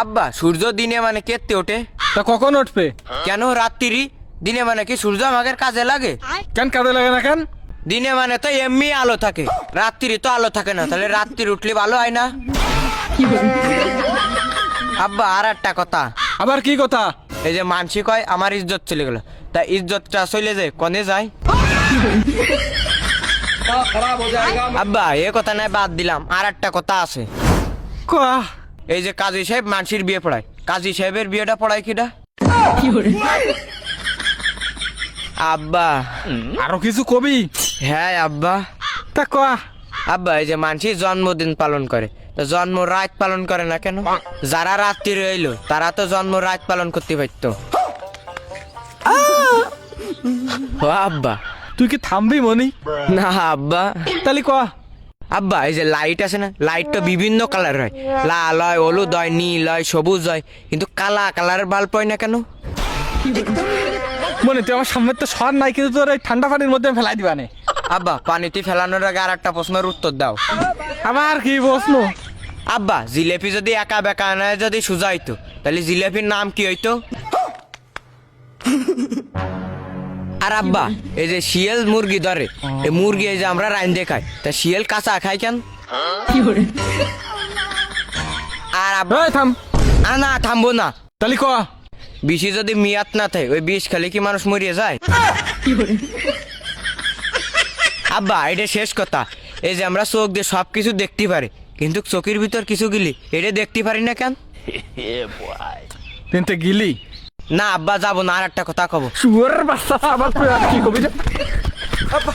আব্বা সূর্য দিনে মানে কেতে ওঠে? তা কখন উঠবে? কেন রাত্রি? দিনে মানে কি সূর্য আমাদের কাজে লাগে? কেন কাজে লাগে না কেন? দিনে মানে তো এমনি আলো থাকে, রাত্রি তো আলো থাকে না, তাহলে রাত্রি উঠলে ভালো হয় না? আব্বা আর একটা কথা, আবার কি কথা? এই যে মানসি কয় আমার ইজ্জত চলে গেল, তা ইজ্জতটা চলে যায় কনে যায়? আব্বা এ কথা নাই, বাদ দিলাম, আর একটা কথা আছে। কোয়া। এই যে কাজী সাহেব মানসির বিয়ে পড়ায়, কাজী সাহেবের বিয়েটা পড়ায় কিটা? আব্বা আরো কিছু কবি? হ্যাঁ আব্বা। তা কোয়া। আব্বা এই যে মানসি জন্মদিন পালন করে, তো জন্ম রাত পালন করে না কেন? যারা রাত্রি রইলো তারা তো জন্ম রাত পালন করতে পারতো। ও আব্বা। তুই কি থামবি মনি? না আব্বা। তাহলে কোয়া। আব্বা এই যে লাইট আছে না, লাইট তো বিভিন্ন কালার হয়, লাল হয়, হলুদ হয়, নীল হয়, সবুজ হয়, কিন্তু কালা কালারের বাল্ব হয় না কেন? মনে তুই আমার সামনে তো সর নাই, কিন্তু তোর এই ঠান্ডা পানির মধ্যে ফেলাই দিবানে। আব্বা পানিতে ফেলানোর আগে আর একটা প্রশ্নের উত্তর দাও। আমার কি প্রশ্ন? আব্বা জিলেপি যদি একা বেকা না যদি সোজা হইতো, তাহলে জিলেপির নাম কি হইতো? আর আব্বা এই যে শিয়াল মুরগি ধরে, এই মুরগি এই যে আমরা রাইন্দে খাই, তা শিয়াল কাঁচা খাই কেন? আর আব্বা এই থাম। না থামবো না। তাহলে কোয়া। বিষে যদি মিয়াত না থাকে, ওই বিষ খেলে কি মানুষ মরিয়ে যায়? আব্বা এটা শেষ কথা, এই যে আমরা চোখ দিয়ে সবকিছু দেখতে পারি, কিন্তু চোখের ভিতর কিছু গিলি এটা দেখতে পারি না কেন? তিনটে গিলি। না আব্বা যাবো না, আর একটা কথা কব। শুয়ার বাচ্চা আবার তুই আর কি কবি রে? আব্বা